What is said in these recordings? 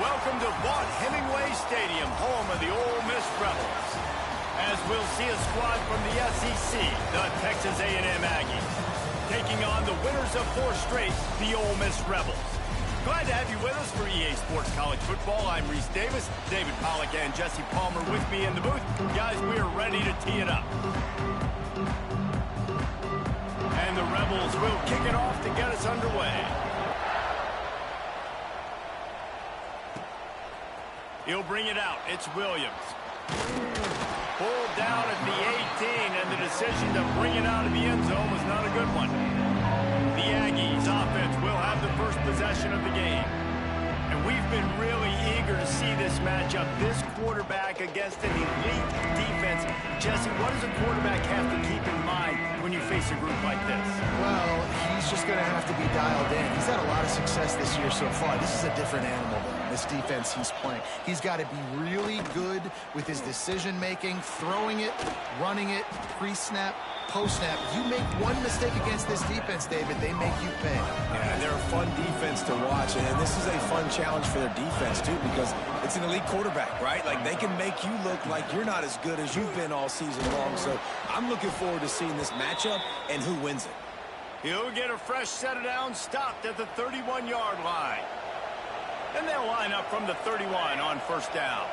Welcome to Vaught Hemingway Stadium, home of the Ole Miss Rebels. As we'll see a squad from the SEC, the Texas A&M Aggies, taking on the winners of 4 straight, the Ole Miss Rebels. Glad to have you with us for EA Sports College Football. I'm Reese Davis, David Pollack and Jesse Palmer with me in the booth. Guys, we are ready to tee it up. And the Rebels will kick it off to get us underway. He'll bring it out. It's Williams. Pulled down at the 18, and the decision to bring it out of the end zone was not a good one. The Aggies offense will have the first possession of the game. And we've been really eager to see this matchup, this quarterback against an elite defense. Jesse, what does a quarterback have to keep in mind when you face a group like this? Well, he's just going to have to be dialed in. He's had a lot of success this year so far. This is a different animal than this defense he's playing. He's got to be really good with his decision-making, throwing it, running it, pre-snap, post-snap. You make one mistake against this defense, David, they make you pay. Yeah, they're a fun defense to watch, and this is a fun challenge for their defense, too, because it's an elite quarterback, right? Like, they can make you look like you're not as good as you've been all season long, so I'm looking forward to seeing this matchup and who wins it. He'll get a fresh set of downs, stopped at the 31-yard line. And they'll line up from the 31 on first down.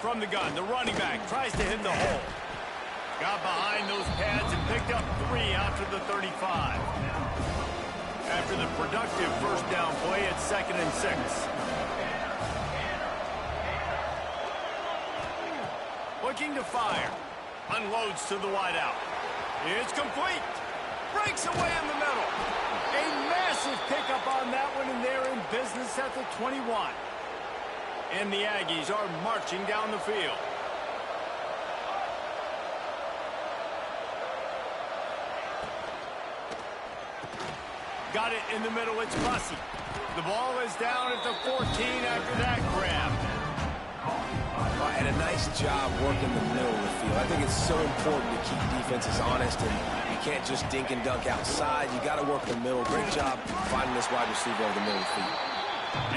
From the gun, the running back tries to hit the hole. Got behind those pads and picked up 3 out to the 35. After the productive first down play, it's 2nd and 6. Looking to fire. Unloads to the wideout. It's complete. Breaks away in the middle. A massive pickup on that one, and they're in business at the 21. And the Aggies are marching down the field. Got it in the middle. It's Bussey. The ball is down at the 14 after that grab. And a nice job working the middle of the field. I think it's so important to keep defenses honest, and you can't just dink and dunk outside. You got to work the middle. Great job finding this wide receiver over the middle of the field.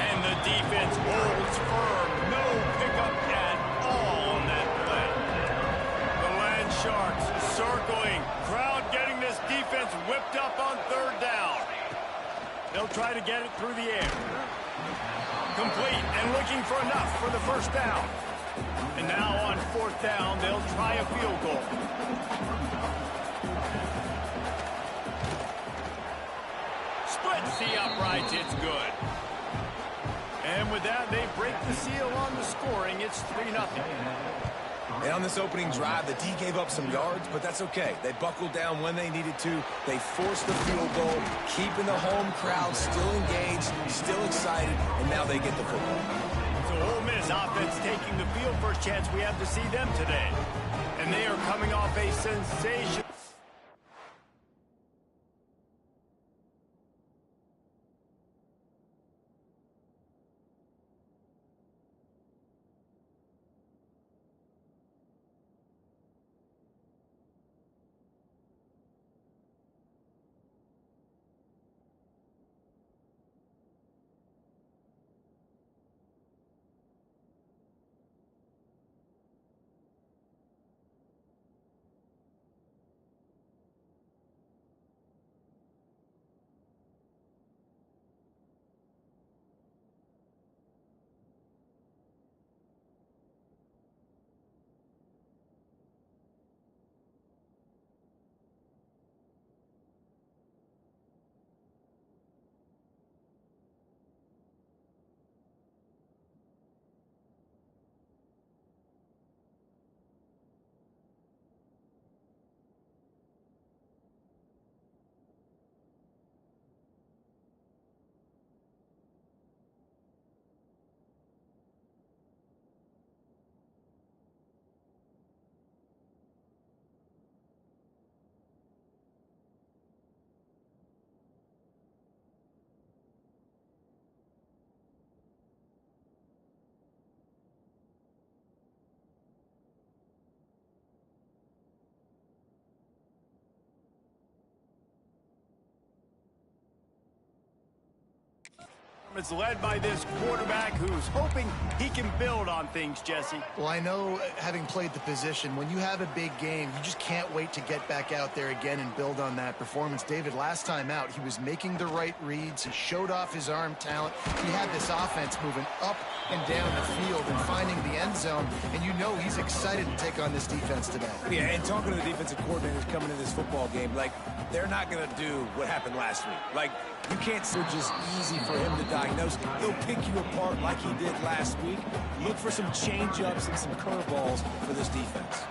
And the defense holds firm. No pickup at all on that play. The Land Sharks circling. Crowd getting this defense whipped up on 3rd down. They'll try to get it through the air. Complete and looking for enough for the first down. And now on 4th down, they'll try a field goal. Splits the uprights. It's good. And with that, they break the seal on the scoring. It's 3-0. And on this opening drive, the D gave up some yards, but that's okay. They buckled down when they needed to. They forced the field goal, keeping the home crowd still engaged, still excited, and now they get the football. So Ole Miss offense taking the field. First chance we have to see them today. And they are coming off a sensation. It's led by this quarterback who's hoping he can build on things, Jesse. Well, I know, having played the position, when you have a big game, you just can't wait to get back out there again and build on that performance. David, last time out, he was making the right reads. He showed off his arm talent. He had this offense moving up and down the field and finding the end zone, and you know he's excited to take on this defense today. Yeah, and talking to the defensive coordinators coming into this football game, like, they're not going to do what happened last week. Like, you can't say it's just easy for him to diagnose. He'll pick you apart like he did last week. Look for some change-ups and some curveballs for this defense.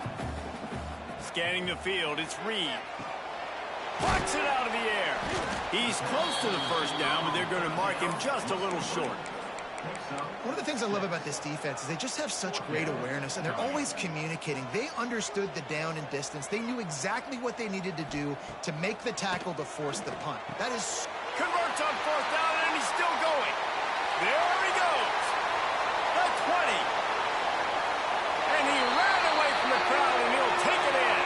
Scanning the field, it's Reed. Plucks it out of the air. He's close to the first down, but they're going to mark him just a little short. One of the things I love about this defense is they just have such great awareness, and they're always communicating. They understood the down and distance. They knew exactly what they needed to do to make the tackle to force the punt. That is... Converts on fourth down, and he's still going. There he goes. The 20. And he ran away from the crowd, and he'll take it in.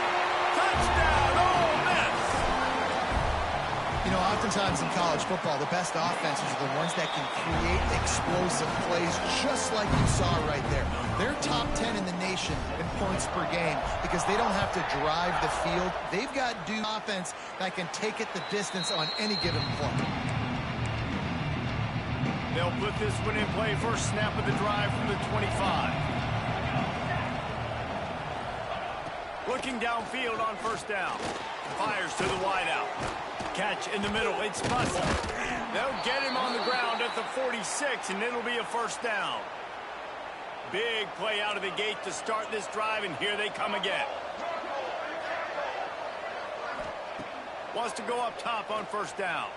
Touchdown, Ole Miss. You know, oftentimes in college football, the best offenses are the ones that can create explosive plays, just like you saw right there. They're top 10 in the nation in points per game because they don't have to drive the field. They've got offense that can take it the distance on any given play. They'll put this one in play. First snap of the drive from the 25. Looking downfield on first down. Fires to the wideout. Catch in the middle. It's Bussey. They'll get him on the ground at the 46, and it'll be a first down. Big play out of the gate to start this drive, and here they come again. Wants to go up top on first down.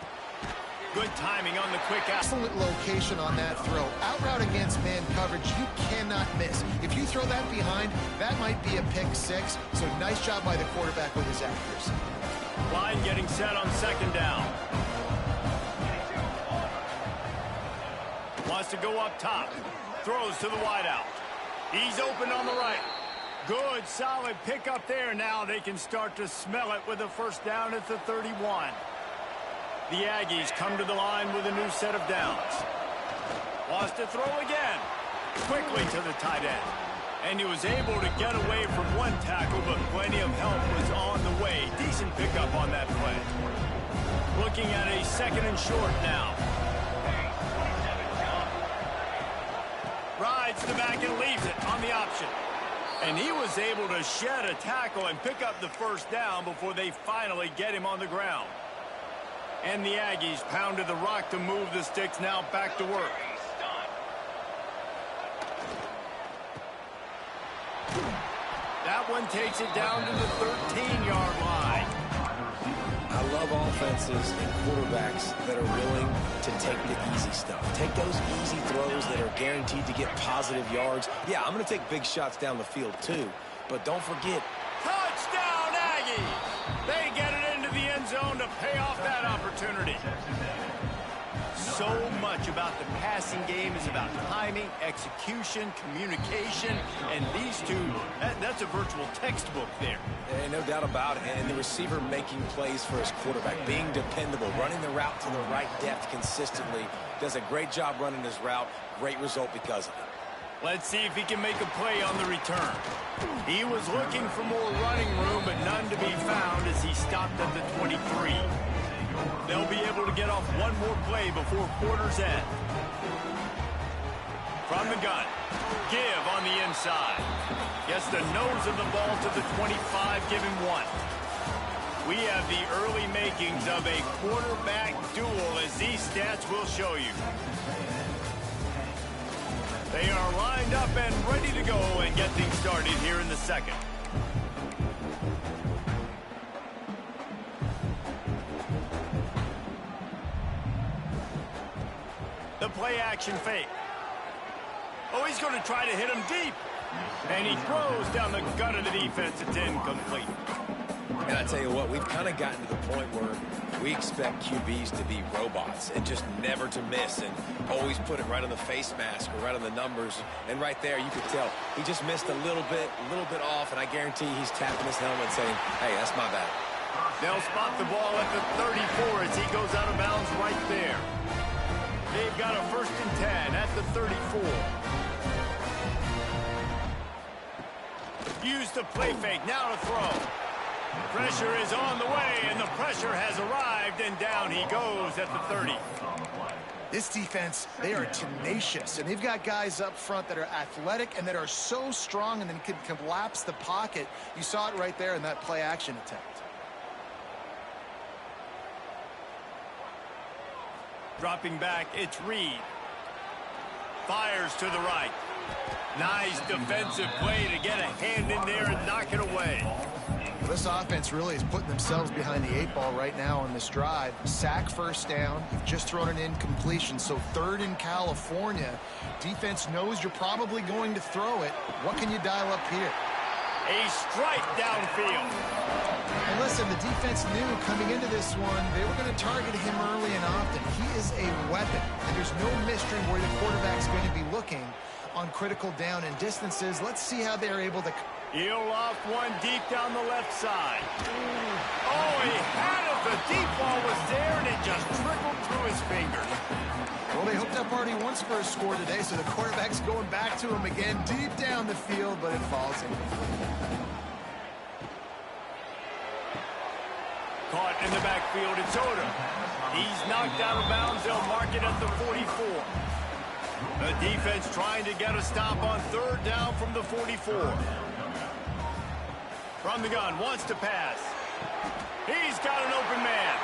Good timing on the quick out. Excellent location on that throw. Out route against man coverage, you cannot miss. If you throw that behind, that might be a pick six. So nice job by the quarterback with his accuracy. Line getting set on second down. Wants to go up top. Throws to the wideout. He's open on the right. Good, solid pickup there. Now they can start to smell it with a first down at the 31. The Aggies come to the line with a new set of downs. Wants to throw again. Quickly to the tight end. And he was able to get away from one tackle, but plenty of help was on the way. Decent pickup on that play. Looking at a second and short now. Rides the back and leaves it on the option. And he was able to shed a tackle and pick up the first down before they finally get him on the ground. And the Aggies pounded the rock to move the sticks, now back to work. That one takes it down to the 13-yard line. I love offenses and quarterbacks that are willing to take the easy stuff. Take those easy throws that are guaranteed to get positive yards. Yeah, I'm going to take big shots down the field too, but don't forget. Touchdown, Aggies! They get it into the end zone to pay off that opportunity. So much about the passing game is about timing, execution, communication, and these two, that's a virtual textbook there. And no doubt about it. And the receiver making plays for his quarterback, being dependable, running the route to the right depth consistently. Does a great job running his route. Great result because of it. Let's see if he can make a play on the return. He was looking for more running room, but none to be found as he stopped at the 23. They'll be able to get off one more play before quarter's end. From the gun, give on the inside. Gets the nose of the ball to the 25, give him one. We have the early makings of a quarterback duel, as these stats will show you. They are lined up and ready to go and get things started here in the second. The play action fake. Oh, he's going to try to hit him deep. And he throws down the gut of the defense. It's incomplete. And I tell you what, we've kind of gotten to the point where we expect QBs to be robots and just never to miss and always put it right on the face mask or right on the numbers. And right there, you could tell he just missed a little bit off, and I guarantee he's tapping his helmet saying, hey, that's my bad. They'll spot the ball at the 34 as he goes out of bounds right there. They've got a 1st and 10 at the 34. Use the play fake, now to throw. Pressure is on the way, and the pressure has arrived, and down he goes at the 30. This defense, they are tenacious, and they've got guys up front that are athletic and that are so strong and then can collapse the pocket. You saw it right there in that play action attempt. Dropping back, it's Reed. Fires to the right. Nice defensive play to get a hand in there and knock it away. Well, this offense really is putting themselves behind the 8 ball right now on this drive. Sack, 1st down. You've just thrown an incompletion, so 3rd in California. Defense knows you're probably going to throw it. What can you dial up here? A strike downfield. And listen, the defense knew coming into this one, they were going to target him early and often. He is a weapon, and there's no mystery where the quarterback's going to be looking on critical down and distances. Let's see how they're able to... He'll loft one deep down the left side. Oh, he had it. The deep ball was there, and it just trickled through his fingers. Well, they hooked up already once for a score today, so the quarterback's going back to him again deep down the field, but it falls in. Caught in the backfield, it's Odom. He's knocked out of bounds. They'll mark it at the 44. The defense trying to get a stop on 3rd down from the 44. From the gun, wants to pass. He's got an open man.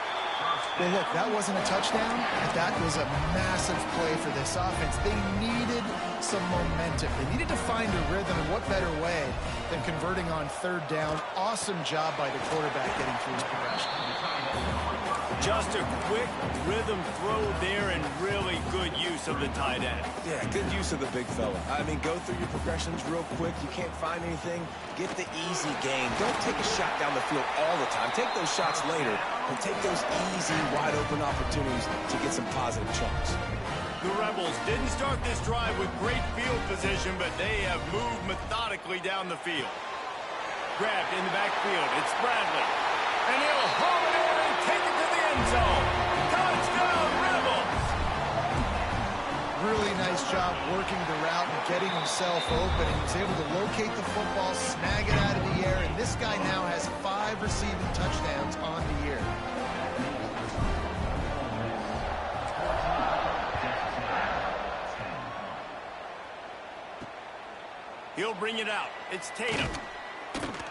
Well, look, that wasn't a touchdown, but that was a massive play for this offense. They needed some momentum. They needed to find a rhythm, and what better way than converting on 3rd down. Awesome job by the quarterback getting through his progression. Just a quick rhythm throw there and really good use of the tight end. Yeah, good use of the big fella. I mean, go through your progressions real quick. You can't find anything. Get the easy gain. Don't take a shot down the field all the time. Take those shots later and take those easy, wide-open opportunities to get some positive chunks. The Rebels didn't start this drive with great field position, but they have moved methodically down the field. Grabbed in the backfield. It's Bradley. And he'll haul it in and take it to the end zone. Touchdown, Rebels! Really nice job working the route and getting himself open. He was able to locate the football, snag it out of the air, and this guy now has 5 receiving touchdowns on the year. He'll bring it out. It's Tatum.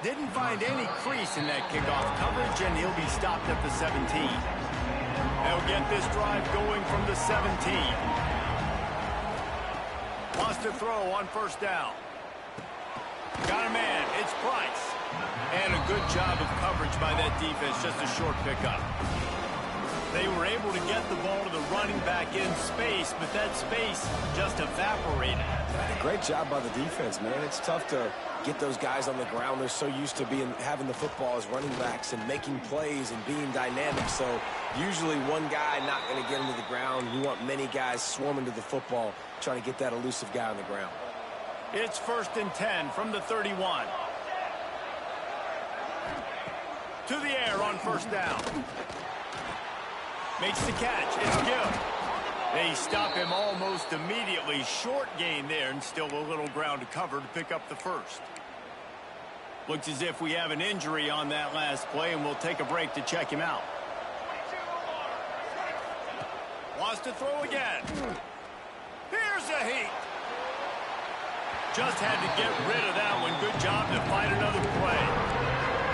Didn't find any crease in that kickoff coverage, and he'll be stopped at the 17. They'll get this drive going from the 17. Wants to throw on 1st down. Got a man. It's Price. And a good job of coverage by that defense. Just a short pickup. They were able to get the ball to the running back in space, but that space just evaporated. Great job by the defense, man. It's tough to get those guys on the ground. They're so used to having the football as running backs and making plays and being dynamic. So usually one guy not going to get into the ground. You want many guys swarming to the football, trying to get that elusive guy on the ground. It's 1st and 10 from the 31. To the air on 1st down. Makes the catch. It's Gill. They stop him almost immediately. Short gain there, and still a little ground to cover to pick up the 1st. Looks as if we have an injury on that last play, and we'll take a break to check him out. Wants to throw again. Here's a heat. Just had to get rid of that one. Good job to fight another play.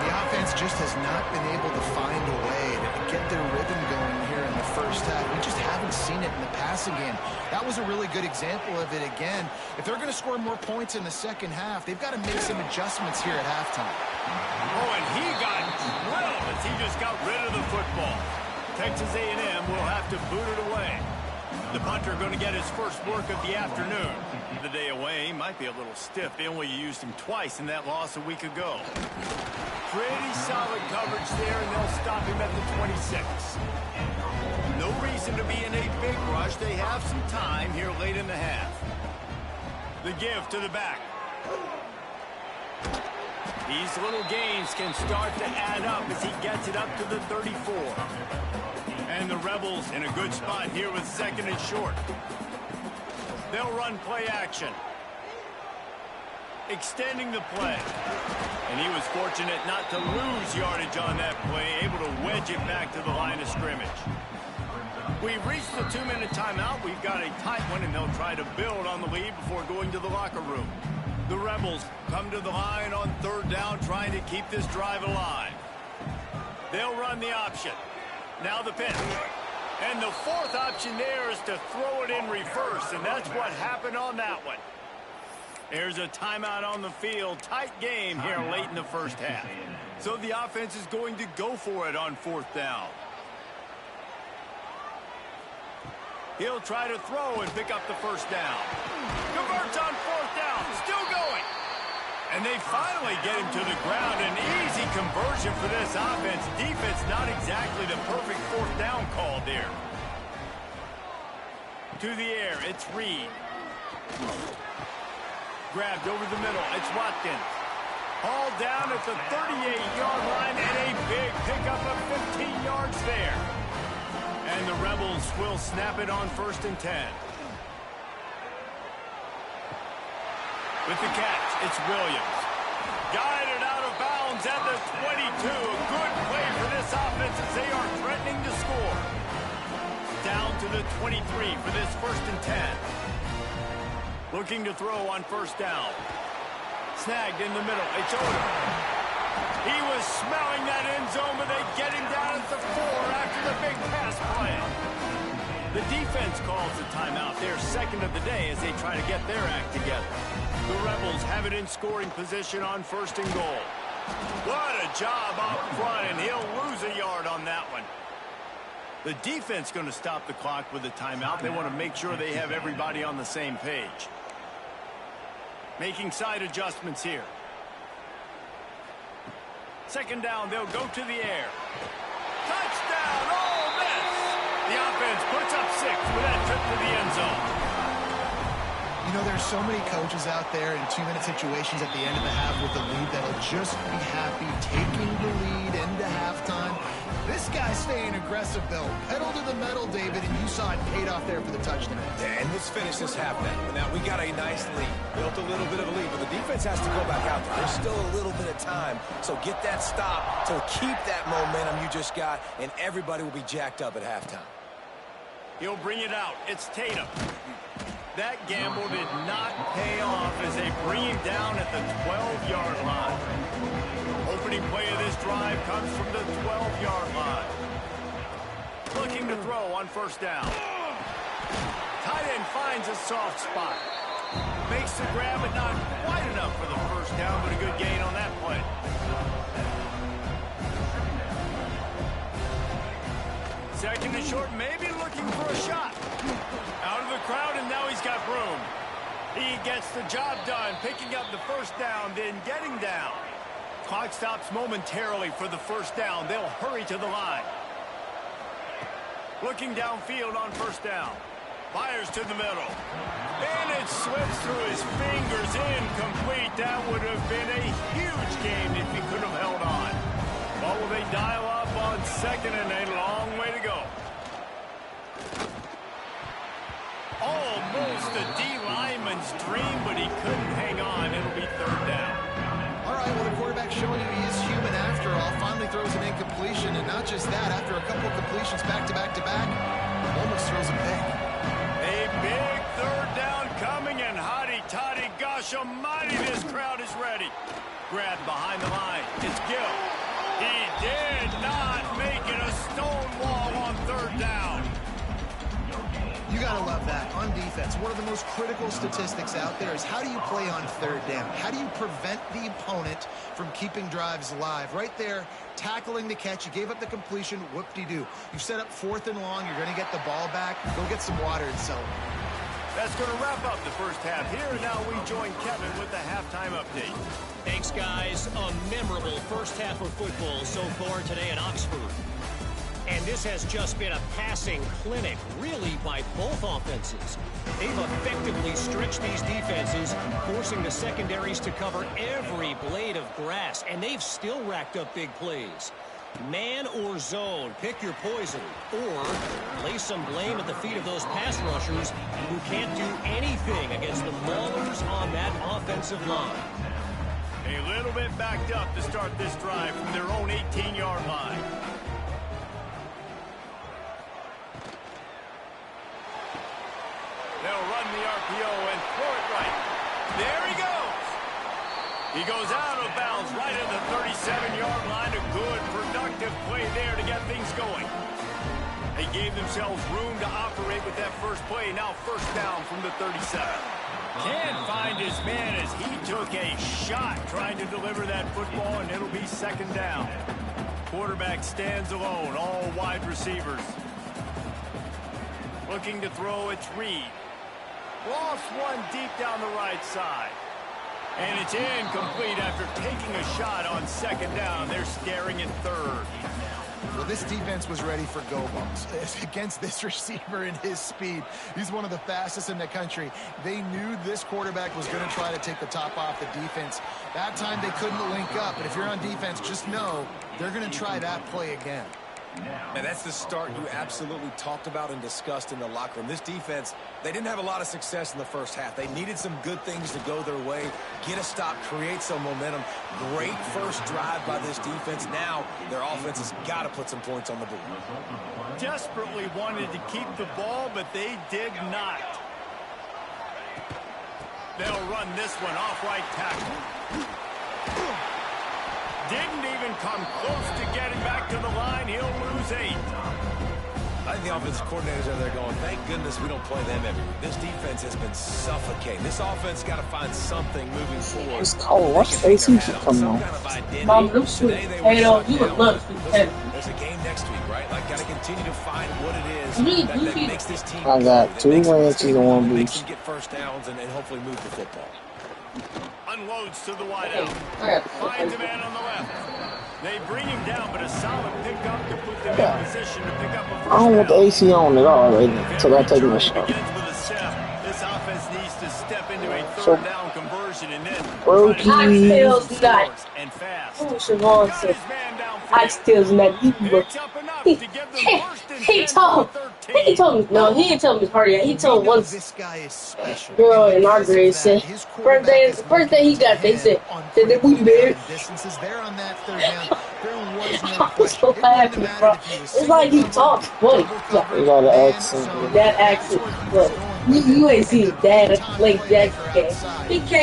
The offense just has not been able to find a way to get their rhythm going here in the 1st half. We just haven't seen it in the passing game. That was a really good example of it again. If they're going to score more points in the 2nd half, they've got to make some adjustments here at halftime. Oh, and he got drilled as he just got rid of the football. Texas A&M will have to boot it away. The punter going to get his first work of the afternoon. The day away might be a little stiff. They only used him twice in that loss a week ago. Pretty solid coverage there, and they'll stop him at the 26. No reason to be in a big rush. They have some time here late in the half. The give to the back. These little gains can start to add up as he gets it up to the 34. And the Rebels in a good spot here with 2nd and short. They'll run play action. Extending the play. And he was fortunate not to lose yardage on that play, able to wedge it back to the line of scrimmage. We've reached the 2-minute timeout. We've got a tight one, and they'll try to build on the lead before going to the locker room. The Rebels come to the line on 3rd down, trying to keep this drive alive. They'll run the option. Now the pitch. And the 4th option there is to throw it in reverse, and that's what happened on that one. There's a timeout on the field. Tight game here late in the first half. So the offense is going to go for it on 4th down. He'll try to throw and pick up the 1st down. Converts on 4th down. Still going. And they finally get him to the ground. An easy conversion for this offense. Defense not exactly the perfect 4th down call there. To the air, it's Reed. Grabbed over the middle, it's Watkins. Hauled down at the 38-yard line, and a big pickup of 15 yards there. And the Rebels will snap it on 1st and 10. With the catch, it's Williams. Guided out of bounds at the 22. A good play for this offense as they are threatening to score. Down to the 23 for this 1st and 10. Looking to throw on 1st down. Snagged in the middle. It's Odom. He was smelling that end zone, but they get him down at the 4 after the big pass play. The defense calls the timeout. They're 2nd of the day as they try to get their act together. The Rebels have it in scoring position on 1st and goal. What a job up front, and he'll lose a yard on that one. The defense going to stop the clock with a timeout. They want to make sure they have everybody on the same page. Making side adjustments here. 2nd down, they'll go to the air. Touchdown, Ole Miss! The offense puts up 6 with that trip to the end zone. You know, there's so many coaches out there in 2-minute situations at the end of the half with the lead that'll just be happy taking the lead into halftime. This guy's staying aggressive, though. Pedal to the metal, David, and you saw it paid off there for the touchdown. And let's finish this half now. Now, we got a nice lead. Built a little bit of a lead, but the defense has to go back out there. There's still a little bit of time, so get that stop to keep that momentum you just got, and everybody will be jacked up at halftime. He'll bring it out. It's Tatum. That gamble did not pay off as they bring him down at the 12-yard line. Opening play of this drive comes from the 12-yard line. Looking to throw on 1st down. Tight end finds a soft spot. Makes the grab, but not quite enough for the 1st down, but a good gain on that play. Second and short, maybe looking for a shot. Out of the crowd, and now he's got room. He gets the job done, picking up the 1st down, then getting down. Clock stops momentarily for the 1st down. They'll hurry to the line. Looking downfield on 1st down. Fires to the middle. And it slips through his fingers, incomplete. That would have been a huge game if he could have held on. What will they dial up on 2nd and a long way to go? Almost a D lineman's dream, but he couldn't hang on. It'll be 3rd down. All right, well, the quarterback's showing you he is human after all. Finally throws an incompletion, and not just that, after a couple of completions back-to-back-to-back, almost throws a pick. A big 3rd down coming, and hotty-toddy, gosh almighty, this crowd is ready. Grabbed behind the line. It's Gill. He did not make it a stone wall on 3rd down. You got to love that. On defense, one of the most critical statistics out there is how do you play on 3rd down? How do you prevent the opponent from keeping drives alive? Right there, tackling the catch. You gave up the completion. Whoop-de-doo. You've set up 4th and long. You're going to get the ball back. Go get some water and celebrate. That's going to wrap up the first half here. Now we join Kevin with the halftime update. Thanks, guys. A memorable first half of football so far today at Oxford. And this has just been a passing clinic, really, by both offenses. They've effectively stretched these defenses, forcing the secondaries to cover every blade of grass, and they've still racked up big plays. Man or zone, pick your poison. Or lay some blame at the feet of those pass rushers who can't do anything against the maulers on that offensive line. A little bit backed up to start this drive from their own 18-yard line. They'll run the RPO and throw it right. There he goes. He goes out of bounds right at the 37-yard line. A good, productive play there to get things going. They gave themselves room to operate with that first play. Now first down from the 37. Can't find his man as he took a shot trying to deliver that football, and it'll be second down. Quarterback stands alone, all wide receivers. Looking to throw, it's Reed. Lost one deep down the right side. And it's incomplete after taking a shot on second down. They're staring at third. Well, this defense was ready for go-balls against this receiver and his speed. He's one of the fastest in the country. They knew this quarterback was going to try to take the top off the defense. That time they couldn't link up, but if you're on defense, just know they're going to try that play again. And that's the start you absolutely talked about and discussed in the locker room. This defense, they didn't have a lot of success in the first half. They needed some good things to go their way, get a stop, create some momentum. Great first drive by this defense. Now their offense has got to put some points on the board. Desperately wanted to keep the ball, but they did not. They'll run this one off right tackle. Didn't even come close to getting back to the line. He'll lose 8. I think the offensive coordinators are there going, thank goodness we don't play them every week. This defense has been suffocating. This offense got to find something moving forward. It's cold. Watch AC come on. Mom, look sweet. Hey, you would love to. There's a game next week, right? Like, got to continue to find what it is that makes this team. I got 2 ranches and 1 beef. Makes them get first downs and hopefully move the football. Unloads to the wideout. Finds a man on the left. They bring him down, but a solid pickup to put them in position to pick up a first down. I don't want the AC on at all right now until I take my shot. This offense needs to step into a third down conversion and then Oxtails not. And fast. Siobhan said, Oxtails not. He told me, no, he didn't tell me his heart yet. He told once This guy is special. girl in our grade said, first day he got, they said they booty bear. Distances there on that third down. There was no I was so question. happy, bro. It's like he talks funny. You got an accent. That accent, but you ain't seen his dad like that. He came.